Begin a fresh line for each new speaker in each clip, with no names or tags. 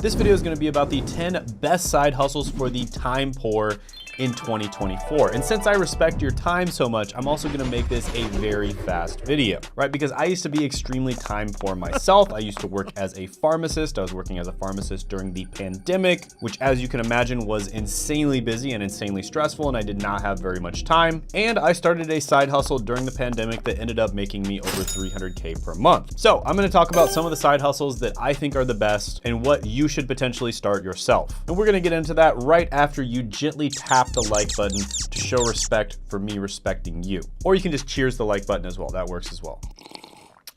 This video is going to be about the 10 best side hustles for the time poor in 2024. And since I respect your time so much, I'm also gonna make this a very fast video, right? Because I used to be extremely time poor myself. I used to work as a pharmacist. I was working as a pharmacist during the pandemic, which, as you can imagine, was insanely busy and insanely stressful, and I did not have very much time. And I started a side hustle during the pandemic that ended up making me over 300K per month. So I'm gonna talk about some of the side hustles that I think are the best and what you should potentially start yourself. And we're gonna get into that right after you gently tap the like button to show respect for me respecting you. Or you can just cheers the like button as well. That works as well.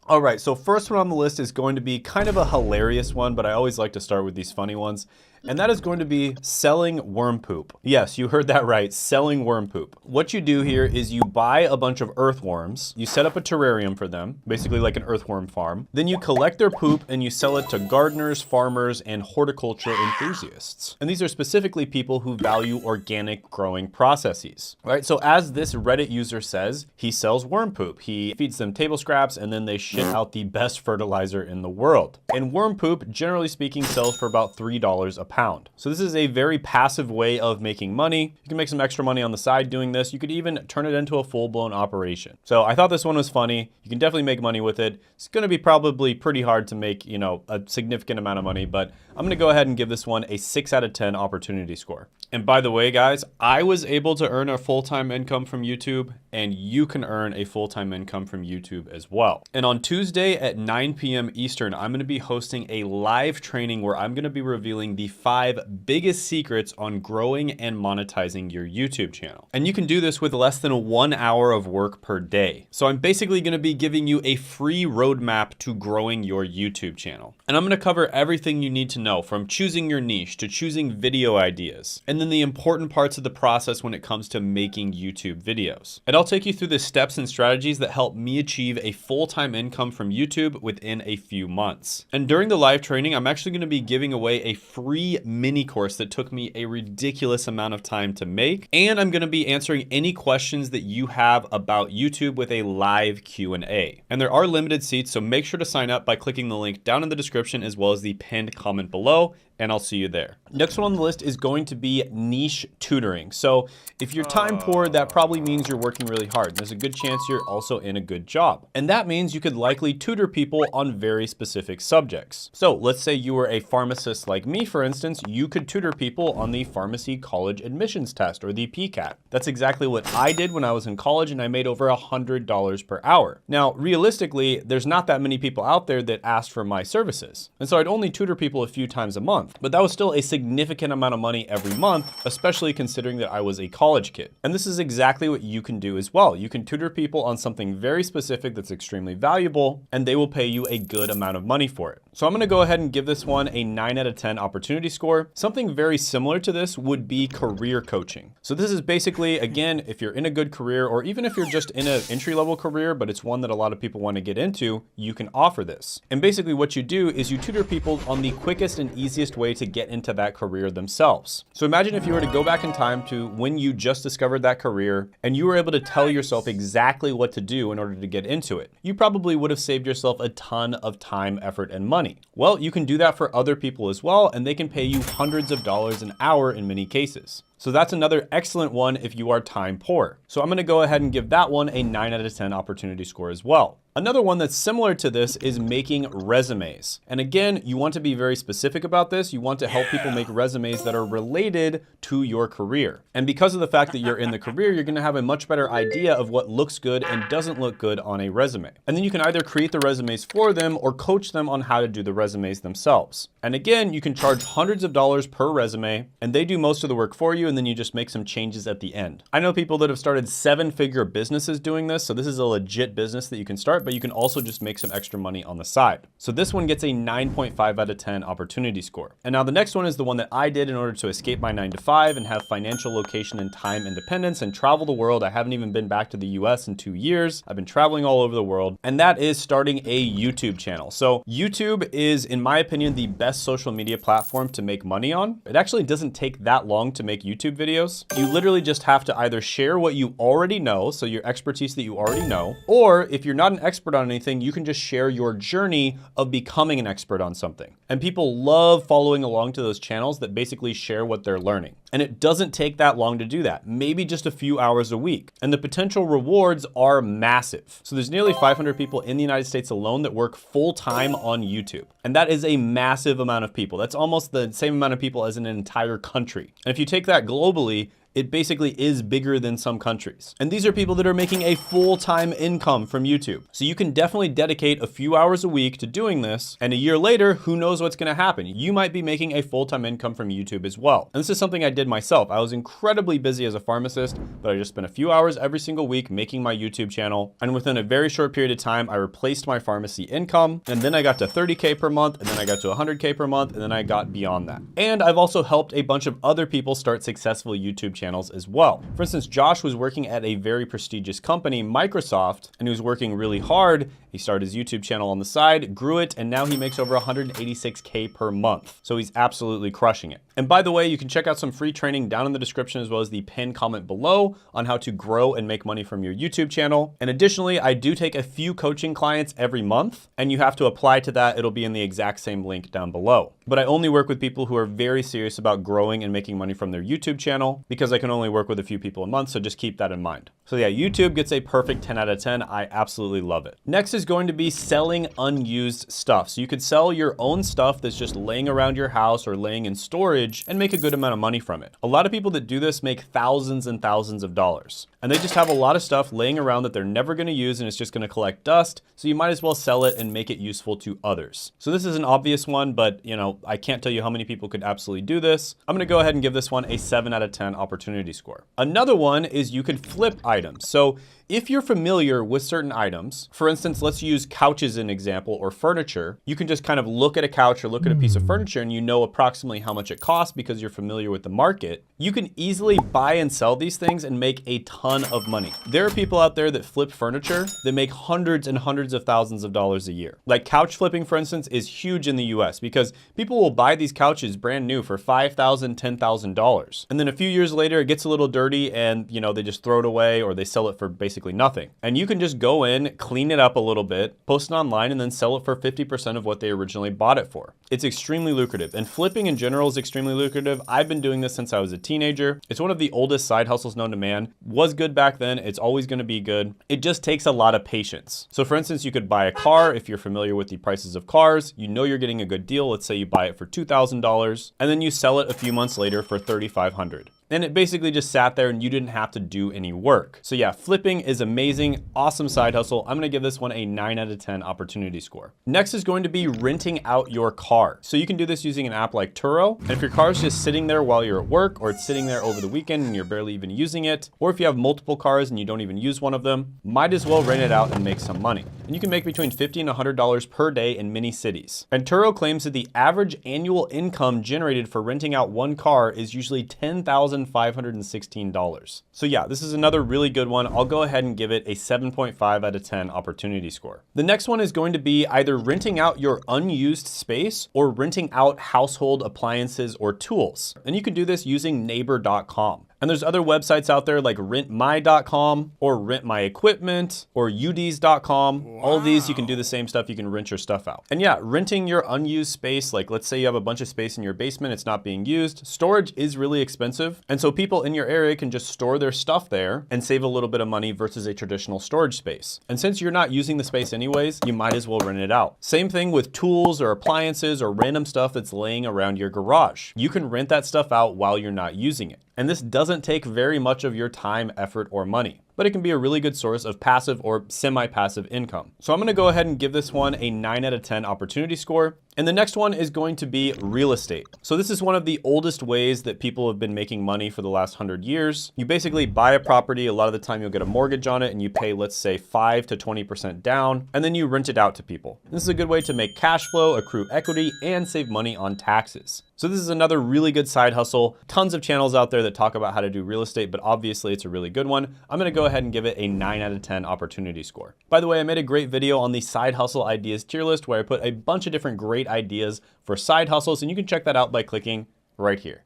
All right, so first one on the list is going to be kind of a hilarious one, but I always like to start with these funny ones. And that is going to be selling worm poop. Yes, you heard that right, selling worm poop. What you do here is you buy a bunch of earthworms, you set up a terrarium for them, basically like an earthworm farm. Then you collect their poop and you sell it to gardeners, farmers, and horticulture enthusiasts. And these are specifically people who value organic growing processes, right? So as this Reddit user says, he sells worm poop. He feeds them table scraps and then they shit out the best fertilizer in the world. And worm poop, generally speaking, sells for about $3 a pound. So this is a very passive way of making money. You can make some extra money on the side doing this. You could even turn it into a full-blown operation. So I thought this one was funny. You can definitely make money with it. It's going to be probably pretty hard to make, you know, a significant amount of money, but I'm going to go ahead and give this one a 6 out of 10 opportunity score. And by the way, guys, I was able to earn a full-time income from YouTube, and you can earn a full-time income from YouTube as well. And on Tuesday at 9 p.m. Eastern, I'm going to be hosting a live training where I'm going to be revealing the 5 biggest secrets on growing and monetizing your YouTube channel. And you can do this with less than 1 hour of work per day. So I'm basically going to be giving you a free roadmap to growing your YouTube channel. And I'm going to cover everything you need to know, from choosing your niche to choosing video ideas, and then the important parts of the process when it comes to making YouTube videos. And I'll take you through the steps and strategies that help me achieve a full-time income from YouTube within a few months. And during the live training, I'm actually going to be giving away a free mini course that took me a ridiculous amount of time to make. And I'm going to be answering any questions that you have about YouTube with a live Q&A. And there are limited seats, so make sure to sign up by clicking the link down in the description as well as the pinned comment below, and I'll see you there. Next one on the list is going to be niche tutoring. So if you're time poor, that probably means you're working really hard. There's a good chance you're also in a good job. And that means you could likely tutor people on very specific subjects. So let's say you were a pharmacist like me, for instance, you could tutor people on the pharmacy college admissions test, or the PCAT. That's exactly what I did when I was in college, and I made over $100 per hour. Now, realistically, there's not that many people out there that asked for my services. And so I'd only tutor people a few times a month. But that was still a significant amount of money every month, especially considering that I was a college kid. And this is exactly what you can do as well. You can tutor people on something very specific that's extremely valuable, and they will pay you a good amount of money for it. So I'm going to go ahead and give this one a 9 out of 10 opportunity score. Something very similar to this would be career coaching. So this is basically, again, if you're in a good career, or even if you're just in an entry-level career, but it's one that a lot of people want to get into, you can offer this. And basically what you do is you tutor people on the quickest and easiest way to get into that career themselves. So imagine if you were to go back in time to when you just discovered that career and you were able to tell yourself exactly what to do in order to get into it. You probably would have saved yourself a ton of time, effort, and money. Well, you can do that for other people as well, and they can pay you hundreds of dollars an hour in many cases. So that's another excellent one if you are time poor. So I'm going to go ahead and give that one a 9 out of 10 opportunity score as well. Another one that's similar to this is making resumes. And again, you want to be very specific about this. You want to help people make resumes that are related to your career. And because of the fact that you're in the career, you're going to have a much better idea of what looks good and doesn't look good on a resume. And then you can either create the resumes for them or coach them on how to do the resumes themselves. And again, you can charge hundreds of dollars per resume, and they do most of the work for you, and then you just make some changes at the end. I know people that have started 7-figure businesses doing this, so this is a legit business that you can start, but you can also just make some extra money on the side. So this one gets a 9.5 out of 10 opportunity score. And now the next one is the one that I did in order to escape my 9-to-5 and have financial location and time independence and travel the world. I haven't even been back to the US in 2 years. I've been traveling all over the world, and that is starting a YouTube channel. So YouTube is, in my opinion, the best best social media platform to make money on, it actually doesn't take that long to make YouTube videos. You literally just have to either share what you already know, so your expertise that you already know, or if you're not an expert on anything, you can just share your journey of becoming an expert on something. And people love following along to those channels that basically share what they're learning. And it doesn't take that long to do that, maybe just a few hours a week. And the potential rewards are massive. So there's nearly 500 people in the United States alone that work full-time on YouTube. And that is a massive amount of people. That's almost the same amount of people as an entire country. And if you take that globally, it basically is bigger than some countries. And these are people that are making a full-time income from YouTube. So you can definitely dedicate a few hours a week to doing this. And a year later, who knows what's gonna happen? You might be making a full-time income from YouTube as well. And this is something I did myself. I was incredibly busy as a pharmacist, but I just spent a few hours every single week making my YouTube channel. And within a very short period of time, I replaced my pharmacy income. And then I got to 30K per month, and then I got to 100K per month, and then I got beyond that. And I've also helped a bunch of other people start successful YouTube channels as well. For instance, Josh was working at a very prestigious company, Microsoft, and he was working really hard. He started his YouTube channel on the side, grew it, and now he makes over 186K per month. So he's absolutely crushing it. And by the way, you can check out some free training down in the description as well as the pinned comment below on how to grow and make money from your YouTube channel. And additionally, I do take a few coaching clients every month, and you have to apply to that. It'll be in the exact same link down below. But I only work with people who are very serious about growing and making money from their YouTube channel because I can only work with a few people a month, so just keep that in mind. So yeah, YouTube gets a perfect 10 out of 10. I absolutely love it. Next is going to be selling unused stuff. So you could sell your own stuff that's just laying around your house or laying in storage and make a good amount of money from it. A lot of people that do this make thousands and thousands of dollars. And they just have a lot of stuff laying around that they're never gonna use and it's just gonna collect dust. So you might as well sell it and make it useful to others. So this is an obvious one, but you know, I can't tell you how many people could absolutely do this. I'm gonna go ahead and give this one a 7 out of 10 opportunity score. Another one is you could flip items. So if you're familiar with certain items, for instance, let's use couches as an example or furniture, you can just kind of look at a couch or look at a piece of furniture and you know approximately how much it costs because you're familiar with the market. You can easily buy and sell these things and make a ton of money. There are people out there that flip furniture that make hundreds and hundreds of thousands of dollars a year. Like couch flipping, for instance, is huge in the US because people will buy these couches brand new for $5,000, $10,000. And then a few years later, it gets a little dirty and you know, they just throw it away or they sell it for basically nothing. And you can just go in, clean it up a little bit, post it online, and then sell it for 50% of what they originally bought it for. It's extremely lucrative, and flipping in general is extremely lucrative. I've been doing this since I was a teenager. It's one of the oldest side hustles known to man. Was good back then, it's always gonna be good. It just takes a lot of patience. So for instance, you could buy a car if you're familiar with the prices of cars. You know you're getting a good deal. Let's say you buy it for $2,000, and then you sell it a few months later for $3,500. And it basically just sat there and you didn't have to do any work. So yeah, flipping is amazing, awesome side hustle. I'm gonna give this one a 9 out of 10 opportunity score. Next is going to be renting out your car. So you can do this using an app like Turo. And if your car is just sitting there while you're at work, or it's sitting there over the weekend and you're barely even using it, or if you have multiple cars and you don't even use one of them, might as well rent it out and make some money. And you can make between $50 and $100 per day in many cities. And Turo claims that the average annual income generated for renting out one car is usually $10,516. So yeah, this is another really good one. I'll go ahead and give it a 7.5 out of 10 opportunity score. The next one is going to be either renting out your unused space or renting out household appliances or tools. And you can do this using neighbor.com. And there's other websites out there like rentmy.com or rentmyequipment or udis.com. Wow. All of these, you can do the same stuff. You can rent your stuff out. And yeah, renting your unused space, like let's say you have a bunch of space in your basement, it's not being used. Storage is really expensive. And so people in your area can just store their stuff there and save a little bit of money versus a traditional storage space. And since you're not using the space anyways, you might as well rent it out. Same thing with tools or appliances or random stuff that's laying around your garage. You can rent that stuff out while you're not using it. And this doesn't take very much of your time, effort, or money, but it can be a really good source of passive or semi-passive income. So I'm gonna go ahead and give this one a 9 out of 10 opportunity score. And the next one is going to be real estate. So this is one of the oldest ways that people have been making money for the last 100 years. You basically buy a property, a lot of the time you'll get a mortgage on it and you pay, let's say 5 to 20% down, and then you rent it out to people. This is a good way to make cash flow, accrue equity, and save money on taxes. So this is another really good side hustle. Tons of channels out there that talk about how to do real estate, but obviously it's a really good one. I'm gonna go ahead and give it a 9 out of 10 opportunity score. By the way, I made a great video on the side hustle ideas tier list where I put a bunch of different great ideas for side hustles, and you can check that out by clicking right here.